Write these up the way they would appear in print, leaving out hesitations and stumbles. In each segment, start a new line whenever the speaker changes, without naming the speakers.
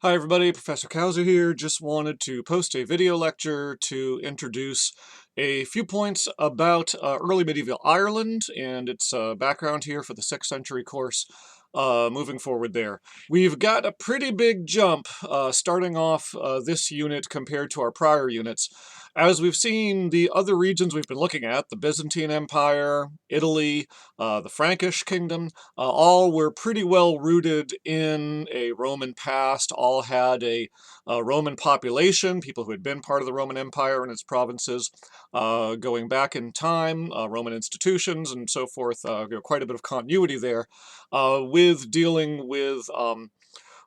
Hi everybody, Professor Kauser here. Just wanted to post a video lecture to introduce a few points about early medieval Ireland and its background here for the 6th century course moving forward there. We've got a pretty big jump starting off this unit compared to our prior units. As we've seen, the other regions we've been looking at, the Byzantine Empire, Italy, the Frankish Kingdom, all were pretty well rooted in a Roman past, all had a Roman population, people who had been part of the Roman Empire and its provinces, going back in time, Roman institutions and so forth, quite a bit of continuity there, with dealing with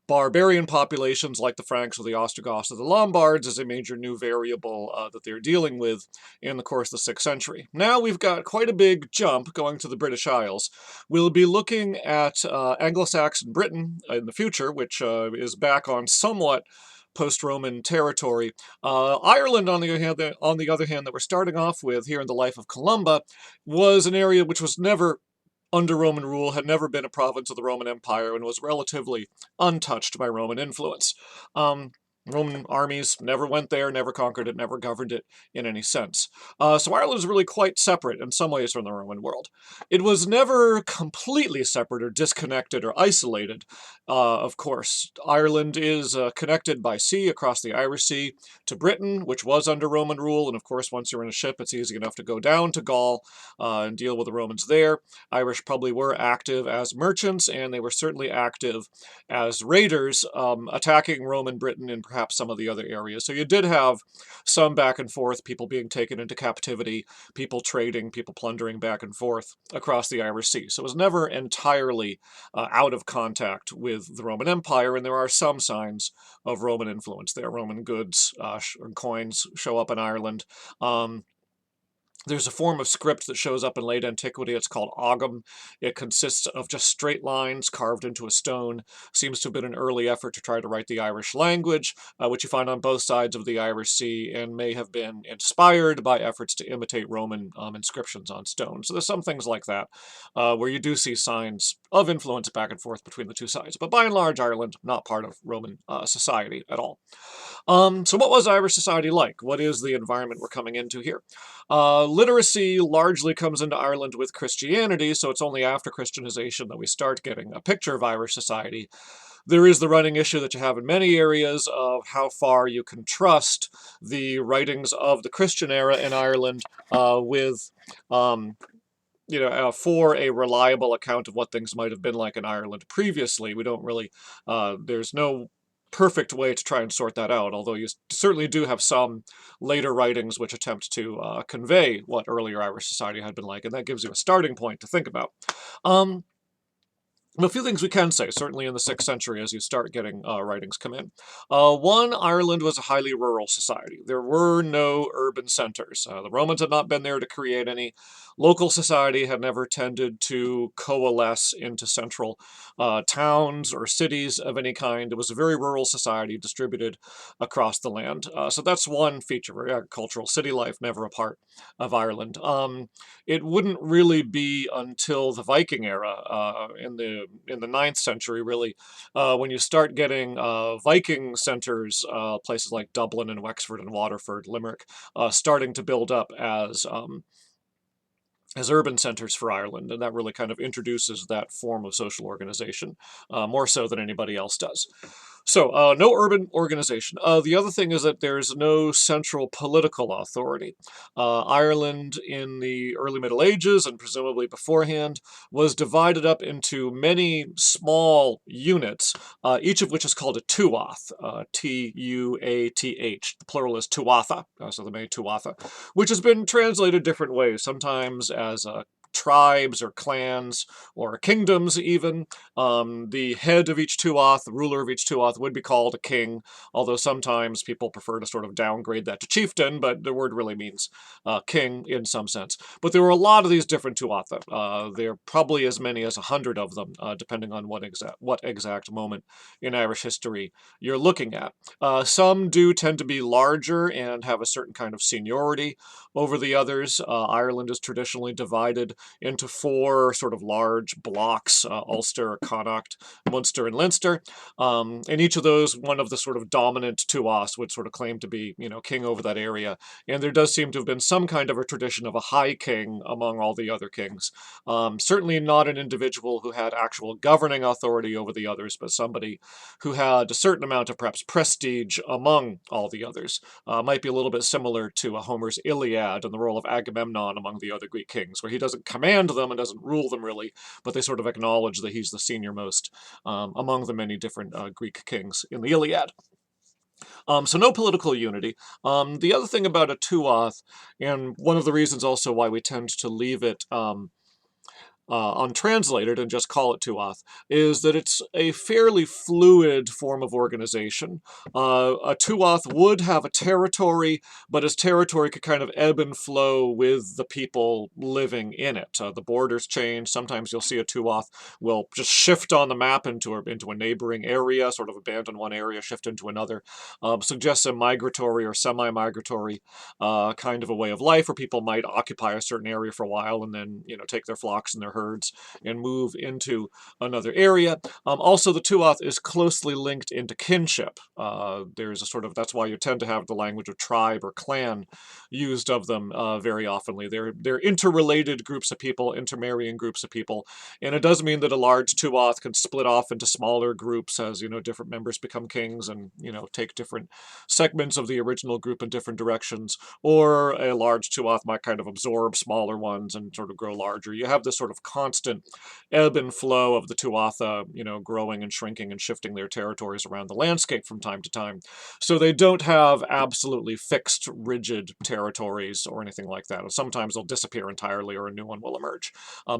barbarian populations like the Franks or the Ostrogoths or the Lombards is a major new variable that they're dealing with in the course of the 6th century. Now we've got quite a big jump going to the British Isles. We'll be looking at Anglo-Saxon Britain in the future, which is back on somewhat post-Roman territory. Ireland, on the other hand, that we're starting off with here in the life of Columba, was an area which was never under Roman rule, had never been a province of the Roman Empire, and was relatively untouched by Roman influence. Roman armies never went there, never conquered it, never governed it in any sense. So Ireland is really quite separate in some ways from the Roman world. It was never completely separate or disconnected or isolated, of course. Ireland is connected by sea across the Irish Sea to Britain, which was under Roman rule, and of course once you're in a ship it's easy enough to go down to Gaul and deal with the Romans there. Irish probably were active as merchants, and they were certainly active as raiders, attacking Roman Britain in perhaps some of the other areas. So you did have some back and forth, people being taken into captivity, people trading, people plundering back and forth across the Irish Sea. So it was never entirely out of contact with the Roman Empire, and there are some signs of Roman influence there. Roman goods and coins show up in Ireland. There's a form of script that shows up in late antiquity. It's called Ogham. It consists of just straight lines carved into a stone. Seems to have been an early effort to try to write the Irish language, which you find on both sides of the Irish Sea, and may have been inspired by efforts to imitate Roman inscriptions on stone. So there's some things like that, where you do see signs of influence back and forth between the two sides. But by and large, Ireland, not part of Roman society at all. So what was Irish society like? What is the environment we're coming into here? Literacy largely comes into Ireland with Christianity, so it's only after Christianization that we start getting a picture of Irish society. There is the running issue that you have in many areas of how far you can trust the writings of the Christian era in Ireland with for a reliable account of what things might have been like in Ireland previously. We don't really, there's no perfect way to try and sort that out, although you certainly do have some later writings which attempt to convey what earlier Irish society had been like, and that gives you a starting point to think about. A few things we can say, certainly in the 6th century as you start getting writings come in. One, Ireland was a highly rural society. There were no urban centers. The Romans had not been there to create any. Local society had never tended to coalesce into central towns or cities of any kind. It was a very rural society distributed across the land. So that's one feature, very agricultural city life, never a part of Ireland. It wouldn't really be until the Viking era, in the 9th century, really, when you start getting Viking centers, places like Dublin and Wexford and Waterford, Limerick, starting to build up as urban centers for Ireland, and that really kind of introduces that form of social organization, more so than anybody else does. So, no urban organization. The other thing is that there's no central political authority. Ireland in the early Middle Ages, and presumably beforehand, was divided up into many small units, each of which is called a tuath, Tuath. The plural is tuatha, so the many tuatha, which has been translated different ways, sometimes as tribes or clans or kingdoms even. The head of each tuath, the ruler of each tuath, would be called a king, although sometimes people prefer to sort of downgrade that to chieftain, but the word really means king in some sense. But there were a lot of these different tuatha. There are probably as many as 100 of them, depending on what exact moment in Irish history you're looking at. Some do tend to be larger and have a certain kind of seniority over the others. Ireland is traditionally divided into 4 sort of large blocks, Ulster, Connacht, Munster, and Leinster. In each of those, one of the sort of dominant Tuaths would sort of claim to be, king over that area. And there does seem to have been some kind of a tradition of a high king among all the other kings. Certainly not an individual who had actual governing authority over the others, but somebody who had a certain amount of perhaps prestige among all the others. Might be a little bit similar to Homer's Iliad and the role of Agamemnon among the other Greek kings, where he doesn't command them and doesn't rule them really, but they sort of acknowledge that he's the senior most among the many different Greek kings in the Iliad. So no political unity. The other thing about a Tuath, and one of the reasons also why we tend to leave it untranslated and just call it Tuath, is that it's a fairly fluid form of organization. A Tuath would have a territory, but his territory could kind of ebb and flow with the people living in it. The borders change. Sometimes you'll see a Tuath will just shift on the map into a neighboring area, sort of abandon one area, shift into another. Suggests a migratory or semi-migratory kind of a way of life, where people might occupy a certain area for a while and then, take their flocks and their herds and move into another area. Also, the Tuath is closely linked into kinship. There's a sort of, that's why you tend to have the language of tribe or clan used of them very oftenly. They're interrelated groups of people, intermarrying groups of people, and it does mean that a large Tuath can split off into smaller groups as, different members become kings and, take different segments of the original group in different directions, or a large Tuath might kind of absorb smaller ones and sort of grow larger. You have this sort of constant ebb and flow of the Tuatha, growing and shrinking and shifting their territories around the landscape from time to time. So they don't have absolutely fixed, rigid territories or anything like that. Sometimes they'll disappear entirely or a new one will emerge.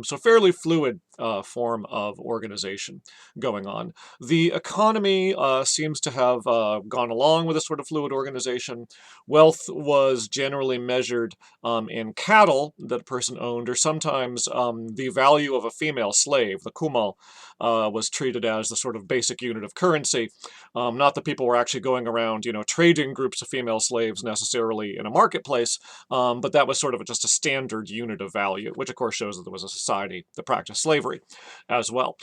So fairly fluid form of organization going on. The economy seems to have gone along with a sort of fluid organization. Wealth was generally measured in cattle that a person owned, or sometimes the value of a female slave, the kumal, was treated as the sort of basic unit of currency. Not that people were actually going around, trading groups of female slaves necessarily in a marketplace, but that was sort of just a standard unit of value, which of course shows that there was a society that practiced slavery as well.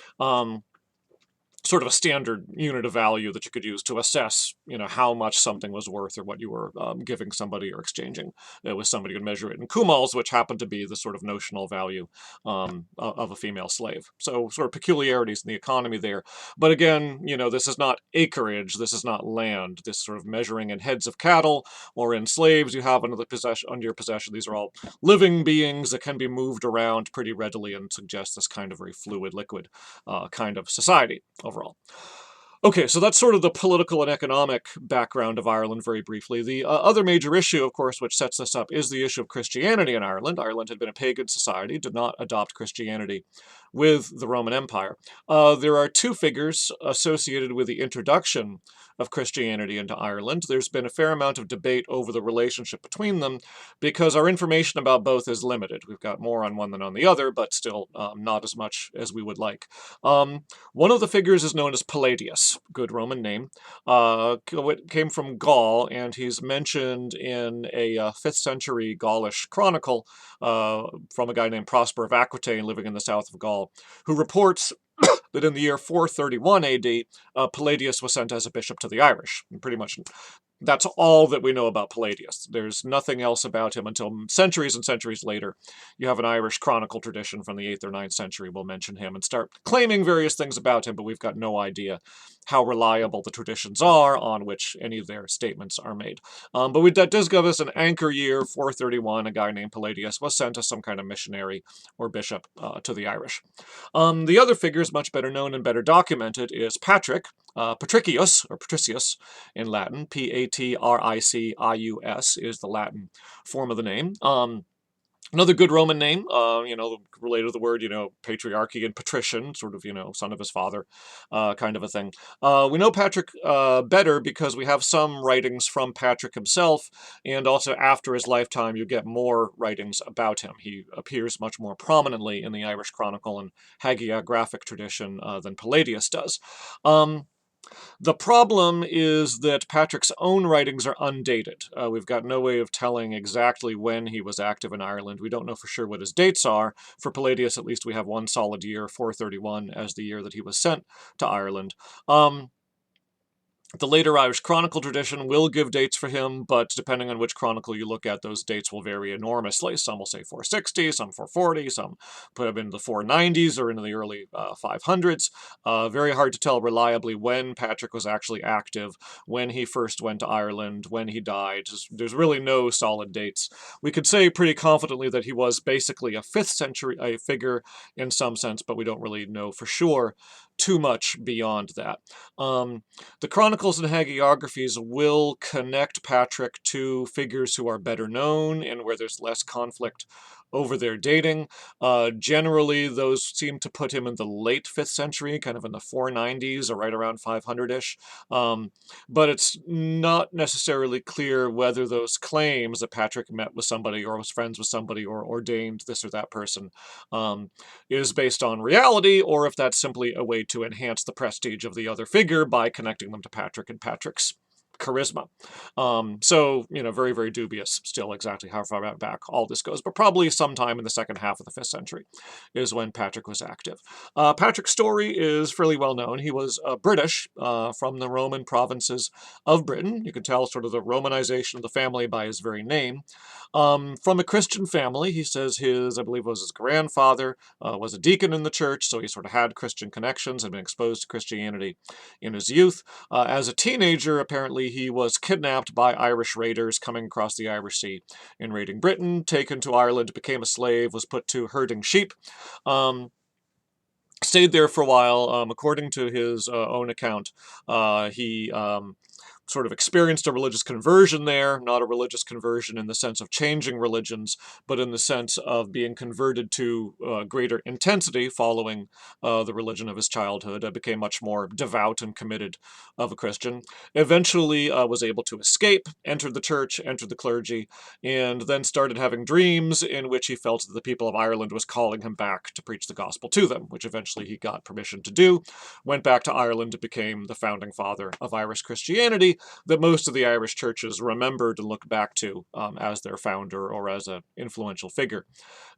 Sort of a standard unit of value that you could use to assess, how much something was worth or what you were giving somebody or exchanging with somebody who could measure it in kumals, which happened to be the sort of notional value of a female slave. So sort of peculiarities in the economy there. But again, this is not acreage, this is not land. This sort of measuring in heads of cattle or in slaves you have under your possession. These are all living beings that can be moved around pretty readily and suggest this kind of very fluid, liquid kind of society overall. Okay, so that's sort of the political and economic background of Ireland very briefly. The other major issue, of course, which sets this up is the issue of Christianity in Ireland. Ireland had been a pagan society, did not adopt Christianity with the Roman Empire. There are 2 figures associated with the introduction of Christianity into Ireland. There's been a fair amount of debate over the relationship between them because our information about both is limited. We've got more on one than on the other, but still not as much as we would like. One of the figures is known as Palladius, good Roman name. Came from Gaul, and he's mentioned in a 5th century Gaulish chronicle from a guy named Prosper of Aquitaine living in the south of Gaul, who reports that in the year 431 AD, Palladius was sent as a bishop to the Irish. And pretty much that's all that we know about Palladius. There's nothing else about him until centuries and centuries later. You have an Irish chronicle tradition from the 8th or 9th century will mention him and start claiming various things about him, but we've got no idea how reliable the traditions are on which any of their statements are made. But that does give us an anchor year, 431. A guy named Palladius was sent as some kind of missionary or bishop to the Irish. The other figure is much better known and better documented is Patrick, Patricius, or Patricius in Latin. Patricius is the Latin form of the name. Another good Roman name, related to the word, patriarchy and patrician, sort of, son of his father, kind of a thing. We know Patrick better because we have some writings from Patrick himself, and also after his lifetime you get more writings about him. He appears much more prominently in the Irish Chronicle and hagiographic tradition than Palladius does. The problem is that Patrick's own writings are undated. We've got no way of telling exactly when he was active in Ireland. We don't know for sure what his dates are. For Palladius, at least, we have one solid year, 431, as the year that he was sent to Ireland. The later Irish Chronicle tradition will give dates for him, but depending on which chronicle you look at, those dates will vary enormously. Some will say 460, some 440, some put him into the 490s or into the early 500s. Very hard to tell reliably when Patrick was actually active, when he first went to Ireland, when he died. There's really no solid dates. We could say pretty confidently that he was basically a 5th century figure in some sense, but we don't really know for sure too much beyond that. The chronicles and hagiographies will connect Patrick to figures who are better known and where there's less conflict over their dating. Generally, those seem to put him in the late 5th century, kind of in the 490s or right around 500-ish. But it's not necessarily clear whether those claims that Patrick met with somebody or was friends with somebody or ordained this or that person is based on reality, or if that's simply a way to enhance the prestige of the other figure by connecting them to Patrick and Patrick's charisma. So, very, very dubious still exactly how far back all this goes, but probably sometime in the second half of the 5th century is when Patrick was active. Patrick's story is fairly well known. He was British from the Roman provinces of Britain. You can tell sort of the Romanization of the family by his very name. From a Christian family, he says I believe it was his grandfather, was a deacon in the church, so he sort of had Christian connections and been exposed to Christianity in his youth. As a teenager, apparently, he was kidnapped by Irish raiders coming across the Irish Sea and raiding Britain, taken to Ireland, became a slave, was put to herding sheep. Stayed there for a while. According to his own account, he sort of experienced a religious conversion there, not a religious conversion in the sense of changing religions, but in the sense of being converted to greater intensity following the religion of his childhood. Became much more devout and committed of a Christian. Eventually was able to escape, entered the church, entered the clergy, and then started having dreams in which he felt that the people of Ireland was calling him back to preach the gospel to them, which eventually he got permission to do. Went back to Ireland and became the founding father of Irish Christianity, that most of the Irish churches remembered and looked back to as their founder or as an influential figure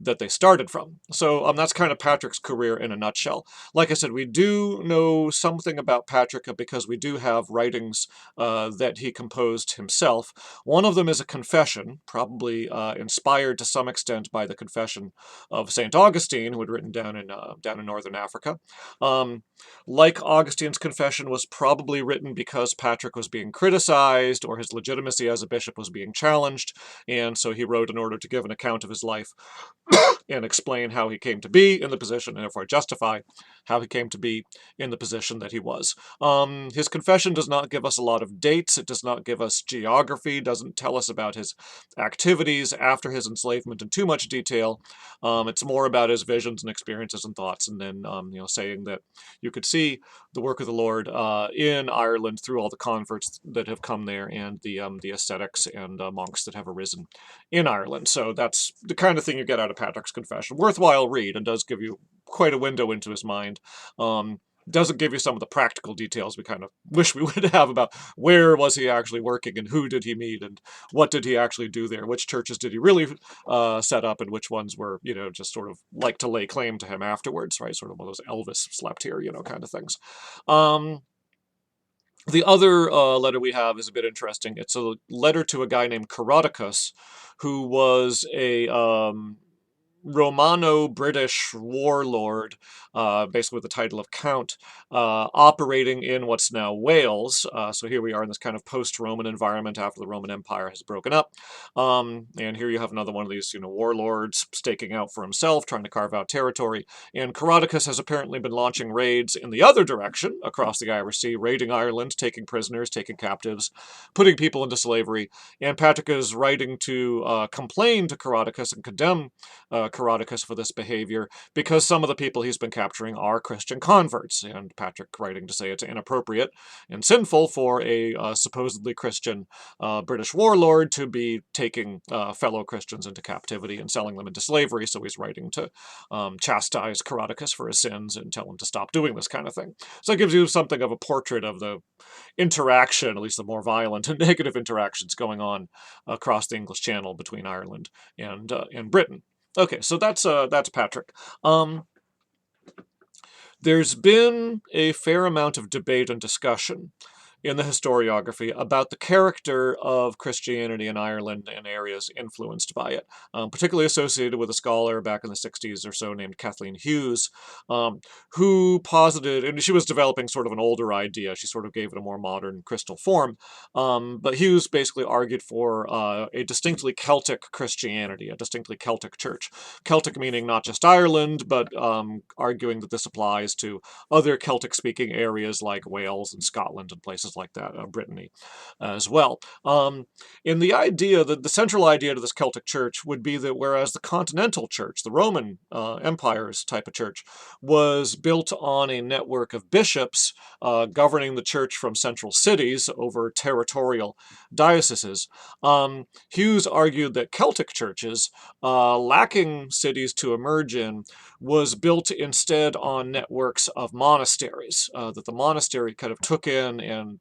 that they started from. So that's kind of Patrick's career in a nutshell. Like I said, we do know something about Patrick because we do have writings that he composed himself. One of them is a confession, probably inspired to some extent by the confession of St. Augustine, who had written down in northern Africa. Like Augustine's confession, was probably written because Patrick was being criticized or his legitimacy as a bishop was being challenged, and so he wrote in order to give an account of his life and explain how he came to be in the position, and therefore justify how he came to be in the position that he was. His confession does not give us a lot of dates. It does not give us geography, doesn't tell us about his activities after his enslavement in too much detail. It's more about his visions and experiences and thoughts, and then saying that you could see the work of the Lord in Ireland through all the converts that have come there and the ascetics and monks that have arisen in Ireland. So that's the kind of thing you get out of Patrick's confession. Worthwhile read, and does give you quite a window into his mind. Doesn't give you some of the practical details we kind of wish we would have about where was he actually working and who did he meet and what did he actually do there, which churches did he really set up and which ones were, just sort of like to lay claim to him afterwards, right? Sort of one of those Elvis slept here, kind of things. The other letter we have is a bit interesting. It's a letter to a guy named Carodicus, who was a Romano-British warlord, basically with the title of Count, operating in what's now Wales. So here we are in this kind of post-Roman environment after the Roman Empire has broken up. And here you have another one of these, warlords staking out for himself, trying to carve out territory. And Carodicus has apparently been launching raids in the other direction, across the Irish Sea, raiding Ireland, taking prisoners, taking captives, putting people into slavery. And Patrick is writing to complain to Carodicus and condemn Caroticus for this behavior, because some of the people he's been capturing are Christian converts, and Patrick writing to say it's inappropriate and sinful for a supposedly Christian British warlord to be taking fellow Christians into captivity and selling them into slavery, so he's writing to chastise Caroticus for his sins and tell him to stop doing this kind of thing. So it gives you something of a portrait of the interaction, at least the more violent and negative interactions going on across the English Channel between Ireland and Britain. Okay, so that's Patrick. There's been a fair amount of debate and discussion in the historiography about the character of Christianity in Ireland and areas influenced by it, particularly associated with a scholar back in the 60s or so named Kathleen Hughes, who posited, and she was developing sort of an older idea, she sort of gave it a more modern crystal form, but Hughes basically argued for a distinctly Celtic Christianity, a distinctly Celtic church. Celtic meaning not just Ireland, but arguing that this applies to other Celtic-speaking areas like Wales and Scotland and places like that, Brittany as well. In the idea, the central idea to this Celtic church would be that whereas the continental church, the Roman Empire's type of church, was built on a network of bishops governing the church from central cities over territorial dioceses, Hughes argued that Celtic churches, lacking cities to emerge in, was built instead on networks of monasteries, that the monastery kind of took in and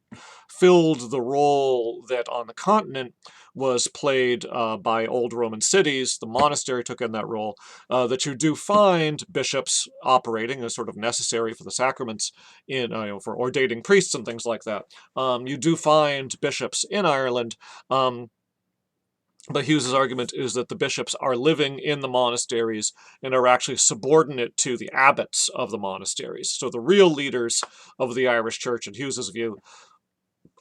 filled the role that on the continent was played by old Roman cities. The monastery took in that role, that you do find bishops operating as sort of necessary for the sacraments, for ordaining priests and things like that. You do find bishops in Ireland, but Hughes's argument is that the bishops are living in the monasteries and are actually subordinate to the abbots of the monasteries. So the real leaders of the Irish Church, in Hughes's view,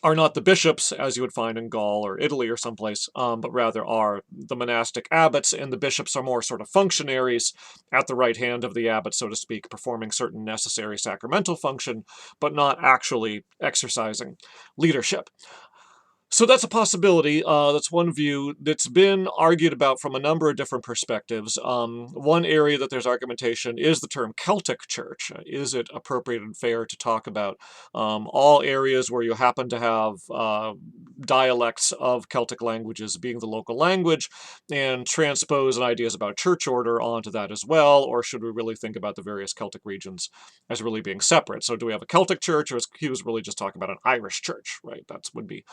are not the bishops, as you would find in Gaul or Italy or someplace, but rather are the monastic abbots, and the bishops are more sort of functionaries at the right hand of the abbot, so to speak, performing certain necessary sacramental function, but not actually exercising leadership. So that's a possibility. That's one view that's been argued about from a number of different perspectives. One area that there's argumentation is the term Celtic Church. Is it appropriate and fair to talk about all areas where you happen to have dialects of Celtic languages being the local language and transpose ideas about church order onto that as well? Or should we really think about the various Celtic regions as really being separate? So do we have a Celtic church, or is he was really just talking about an Irish church, right? That would be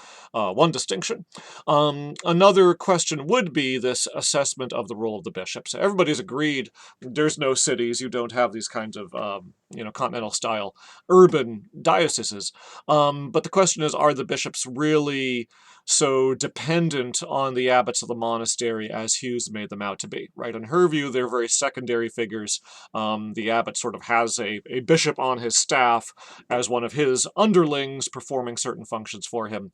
one distinction. Another question would be this assessment of the role of the bishops. Everybody's agreed there's no cities, you don't have these kinds of continental-style urban dioceses. But the question is, are the bishops really so dependent on the abbots of the monastery as Hughes made them out to be, right? In her view, they're very secondary figures. The abbot sort of has a bishop on his staff as one of his underlings performing certain functions for him.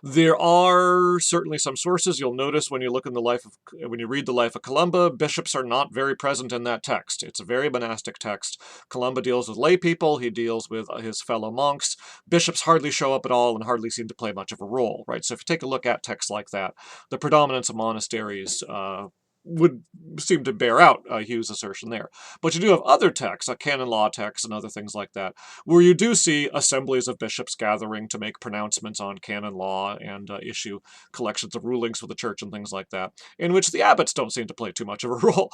There are certainly some sources. You'll notice when you look in when you read the life of Columba, bishops are not very present in that text. It's a very monastic text. Columba deals with lay people. He deals with his fellow monks. Bishops hardly show up at all and hardly seem to play much of a role, right? So if you take a look at texts like that, the predominance of monasteries would seem to bear out Hughes' assertion there. But you do have other texts, like canon law texts and other things like that, where you do see assemblies of bishops gathering to make pronouncements on canon law and issue collections of rulings for the church and things like that, in which the abbots don't seem to play too much of a role.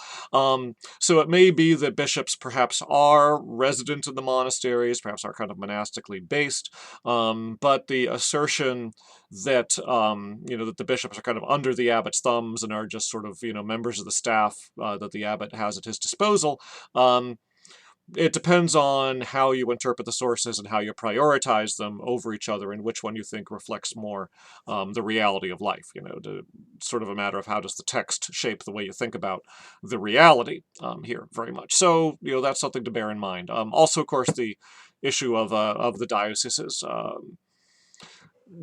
So it may be that bishops perhaps are resident in the monasteries, perhaps are kind of monastically based, but the assertion that, that the bishops are kind of under the abbot's thumbs and are just sort of, members of the staff that the abbot has at his disposal. It depends on how you interpret the sources and how you prioritize them over each other and which one you think reflects more the reality of life, sort of a matter of how does the text shape the way you think about the reality here very much. So, that's something to bear in mind. Also, of course, the issue of the dioceses.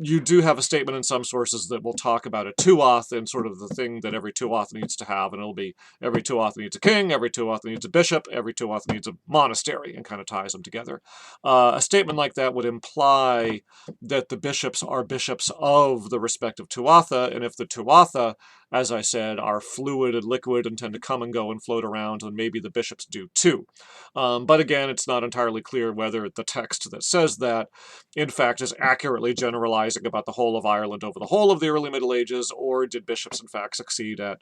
you do have a statement in some sources that will talk about a tuath and sort of the thing that every tuath needs to have, and it'll be every tuath needs a king, every tuath needs a bishop, every tuath needs a monastery, and kind of ties them together. A statement like that would imply that the bishops are bishops of the respective tuatha, and if the tuatha, as I said, are fluid and liquid and tend to come and go and float around, then maybe the bishops do too. But again, it's not entirely clear whether the text that says that in fact, is accurately generalizing about the whole of Ireland over the whole of the early Middle Ages, or did bishops in fact succeed at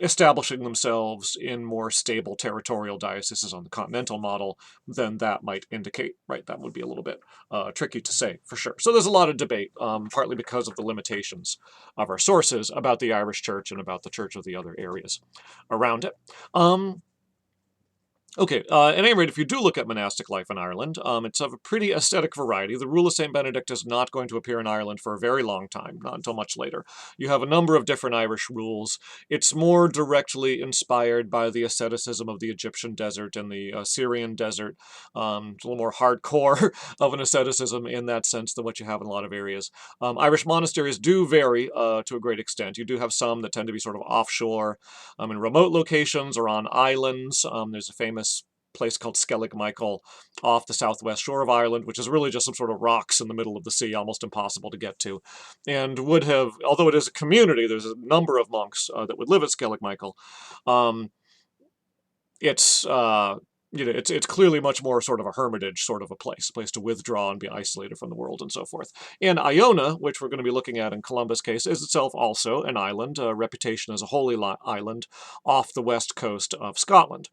establishing themselves in more stable territorial dioceses on the continental model than that might indicate, right? That would be a little bit tricky to say, for sure. So there's a lot of debate, partly because of the limitations of our sources about the Irish Church and about the Church of the other areas around it. Okay, at any rate, if you do look at monastic life in Ireland, it's of a pretty ascetic variety. The Rule of St. Benedict is not going to appear in Ireland for a very long time, not until much later. You have a number of different Irish rules. It's more directly inspired by the asceticism of the Egyptian desert and the Syrian desert. It's a little more hardcore of an asceticism in that sense than what you have in a lot of areas. Irish monasteries do vary to a great extent. You do have some that tend to be sort of offshore in remote locations or on islands. There's a famous place called Skellig Michael off the southwest shore of Ireland, which is really just some sort of rocks in the middle of the sea, almost impossible to get to, and would have, although it is a community, there's a number of monks that would live at Skellig Michael. It's it's clearly much more sort of a hermitage sort of a place to withdraw and be isolated from the world and so forth. And Iona, which we're going to be looking at in Columbus' case, is itself also an island, a reputation as a holy island off the west coast of Scotland.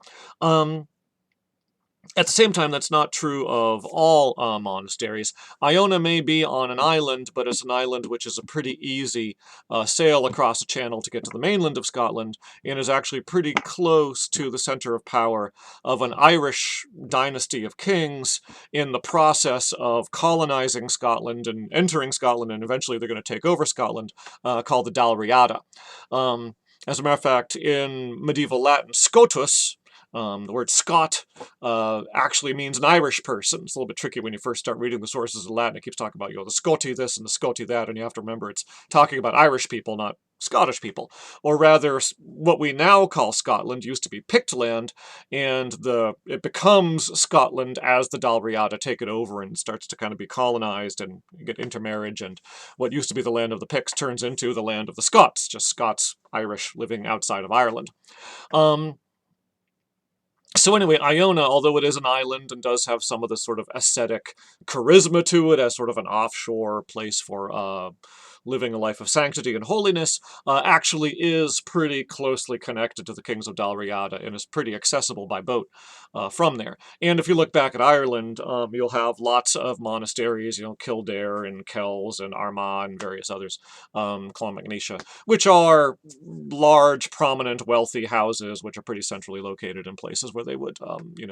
At the same time, that's not true of all monasteries. Iona may be on an island, but it's an island which is a pretty easy sail across a channel to get to the mainland of Scotland, and is actually pretty close to the center of power of an Irish dynasty of kings in the process of colonizing Scotland and entering Scotland, and eventually they're going to take over Scotland, called the Dalriada. As a matter of fact, in medieval Latin, Scotus, the word Scot actually means an Irish person. It's a little bit tricky when you first start reading the sources of Latin. It keeps talking about, the Scoti this and the Scoti that, and you have to remember it's talking about Irish people, not Scottish people. Or rather, what we now call Scotland used to be Pictland, and it becomes Scotland as the Dalriada take it over and starts to kind of be colonized and get intermarriage, and what used to be the land of the Picts turns into the land of the Scots, just Scots, Irish, living outside of Ireland. So anyway, Iona, although it is an island and does have some of the sort of ascetic charisma to it as sort of an offshore place for living a life of sanctity and holiness, actually is pretty closely connected to the kings of Dalriada and is pretty accessible by boat from there. And if you look back at Ireland, you'll have lots of monasteries, Kildare and Kells and Armagh and various others, Clonmacnoise, which are large, prominent, wealthy houses which are pretty centrally located in places where they would,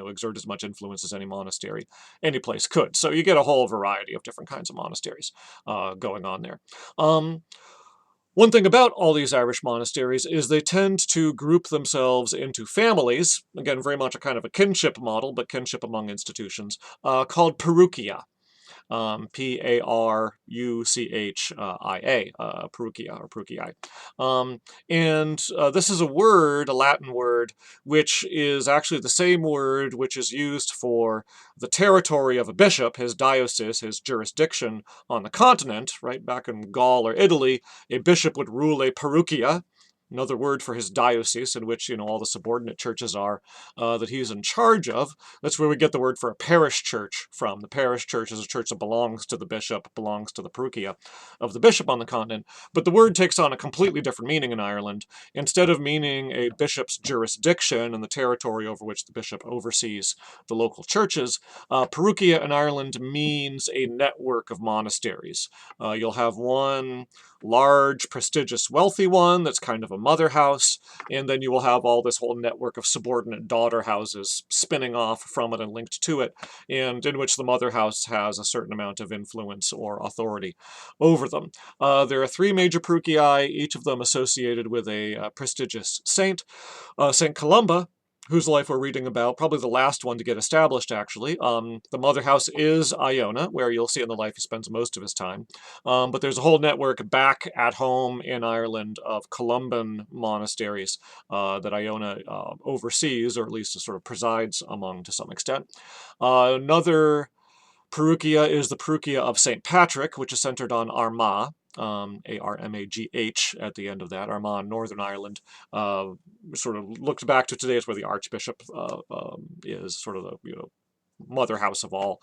exert as much influence as any monastery, any place could. So you get a whole variety of different kinds of monasteries going on there. One thing about all these Irish monasteries is they tend to group themselves into families, again, very much a kind of a kinship model, but kinship among institutions, called paruchia. P-A-R-U-C-H-I-A, paruchia, or paruchiae. And this is a word, a Latin word, which is actually the same word which is used for the territory of a bishop, his diocese, his jurisdiction on the continent, right back in Gaul or Italy. A bishop would rule a paruchia, another word for his diocese, in which, all the subordinate churches are that he's in charge of. That's where we get the word for a parish church from. The parish church is a church that belongs to the bishop, belongs to the paruchia of the bishop on the continent. But the word takes on a completely different meaning in Ireland. Instead of meaning a bishop's jurisdiction and the territory over which the bishop oversees the local churches, paruchia in Ireland means a network of monasteries. You'll have one large, prestigious, wealthy one that's kind of a mother house, and then you will have all this whole network of subordinate daughter houses spinning off from it and linked to it, and in which the mother house has a certain amount of influence or authority over them. There are 3 major paruchiae, each of them associated with a prestigious saint. St. Columba whose life we're reading about, probably the last one to get established, actually. The mother house is Iona, where you'll see in the life he spends most of his time. But there's a whole network back at home in Ireland of Columban monasteries that Iona oversees, or at least sort of presides among to some extent. Another Perugia is the Perugia of St. Patrick, which is centered on Armagh, Armagh at the end of that, Armagh, Northern Ireland. Sort of looks back to today, is where the Archbishop is, sort of the mother house of all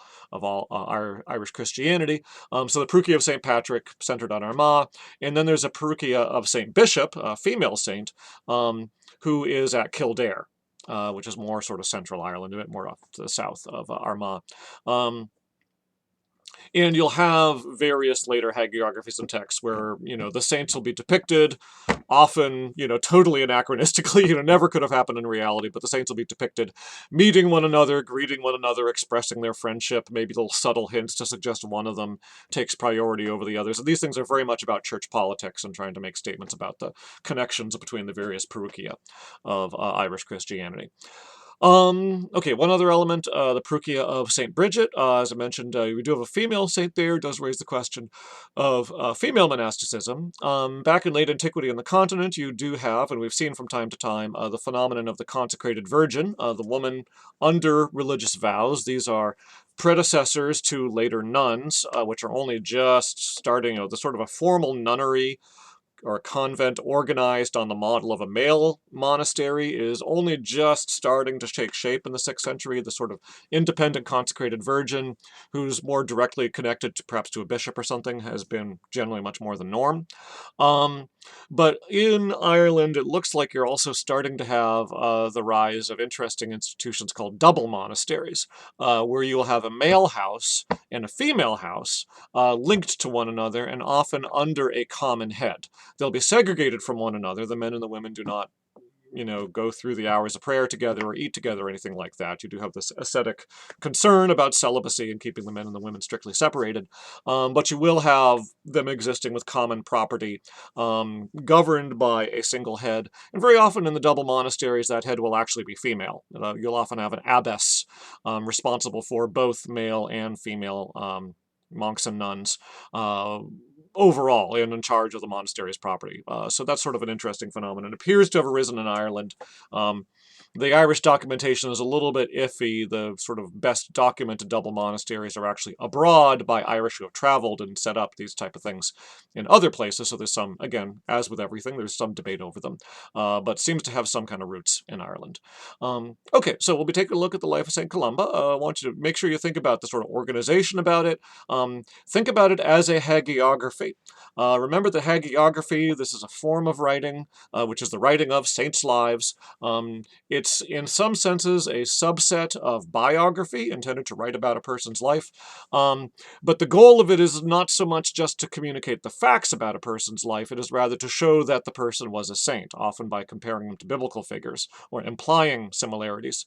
Irish Christianity. So the Perugia of St. Patrick, centered on Armagh, and then there's a Perugia of St. Bishop, a female saint, who is at Kildare, which is more sort of central Ireland, a bit more off to the south of Armagh. And you'll have various later hagiographies and texts where, the saints will be depicted, often, totally anachronistically, never could have happened in reality, but the saints will be depicted meeting one another, greeting one another, expressing their friendship, maybe little subtle hints to suggest one of them takes priority over the others. And these things are very much about church politics and trying to make statements about the connections between the various Perugia of Irish Christianity. Okay, one other element, the Perugia of St. Bridget. As I mentioned, we do have a female saint there. It does raise the question of female monasticism. Back in late antiquity on the continent, you do have, and we've seen from time to time, the phenomenon of the consecrated virgin, the woman under religious vows. These are predecessors to later nuns, which are only just starting, the sort of a formal nunnery or a convent organized on the model of a male monastery is only just starting to take shape in the 6th century. The sort of independent consecrated virgin who's more directly connected to perhaps to a bishop or something has been generally much more the norm. But in Ireland, it looks like you're also starting to have the rise of interesting institutions called double monasteries, where you'll have a male house and a female house linked to one another and often under a common head. They'll be segregated from one another. The men and the women do not go through the hours of prayer together or eat together or anything like that. You do have this ascetic concern about celibacy and keeping the men and the women strictly separated. But you will have them existing with common property, governed by a single head. And very often in the double monasteries, that head will actually be female. You'll often have an abbess responsible for both male and female monks and nuns overall and in charge of the monastery's property. So that's sort of an interesting phenomenon. It appears to have arisen in Ireland. The Irish documentation is a little bit iffy. The sort of best documented double monasteries are actually abroad by Irish who have traveled and set up these type of things in other places. So there's some, again, as with everything, there's some debate over them, but seems to have some kind of roots in Ireland. Okay, so we'll be taking a look at the life of St. Columba. I want you to make sure you think about the sort of organization about it. Think about it as a hagiography. Remember the hagiography, this is a form of writing, which is the writing of saints' lives. It's in some senses a subset of biography, intended to write about a person's life. But the goal of it is not so much just to communicate the facts about a person's life, it is rather to show that the person was a saint, often by comparing them to biblical figures, or implying similarities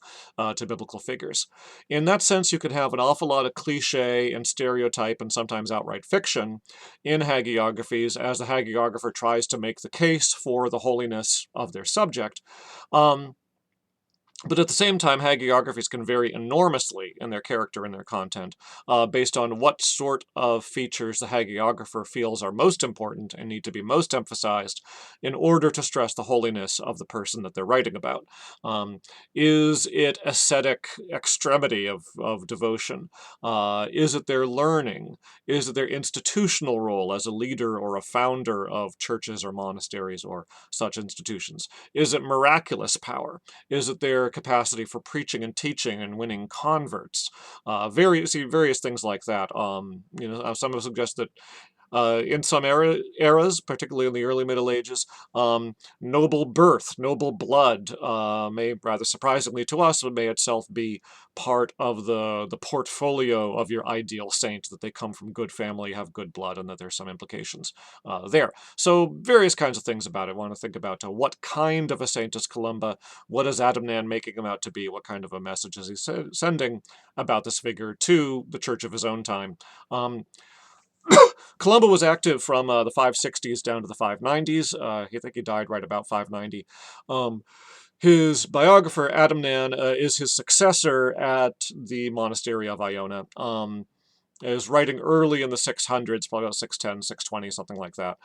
to biblical figures. In that sense, you could have an awful lot of cliche and stereotype and sometimes outright fiction in hagiographies as the hagiographer tries to make the case for the holiness of their subject. But at the same time, hagiographies can vary enormously in their character and their content, based on what sort of features the hagiographer feels are most important and need to be most emphasized in order to stress the holiness of the person that they're writing about. Is it ascetic extremity of devotion? Is it their learning? Is it their institutional role as a leader or a founder of churches or monasteries or such institutions? Is it miraculous power? Is it their capacity for preaching and teaching and winning converts? Various things like that. Some have suggested in some eras, particularly in the early Middle Ages, noble birth, noble blood, may, rather surprisingly to us, may itself be part of the portfolio of your ideal saint, that they come from good family, have good blood, and that there's some implications there. So various kinds of things about it. I want to think about what kind of a saint is Columba, what is Adamnan making him out to be, what kind of a message is he sending about this figure to the church of his own time. Columba was active from the 560s down to the 590s. I think he died right about 590. His biographer, Adamnan, is his successor at the monastery of Iona. Is writing early in the 600s, probably about 610, 620, something like that.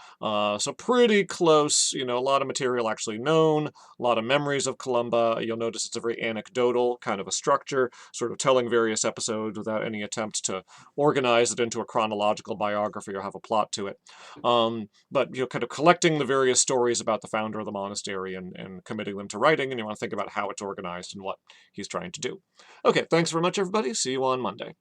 So pretty close, a lot of material actually known, a lot of memories of Columba. You'll notice it's a very anecdotal kind of a structure, sort of telling various episodes without any attempt to organize it into a chronological biography or have a plot to it. But you're kind of collecting the various stories about the founder of the monastery and committing them to writing, and you want to think about how it's organized and what he's trying to do. Okay, thanks very much, everybody. See you on Monday.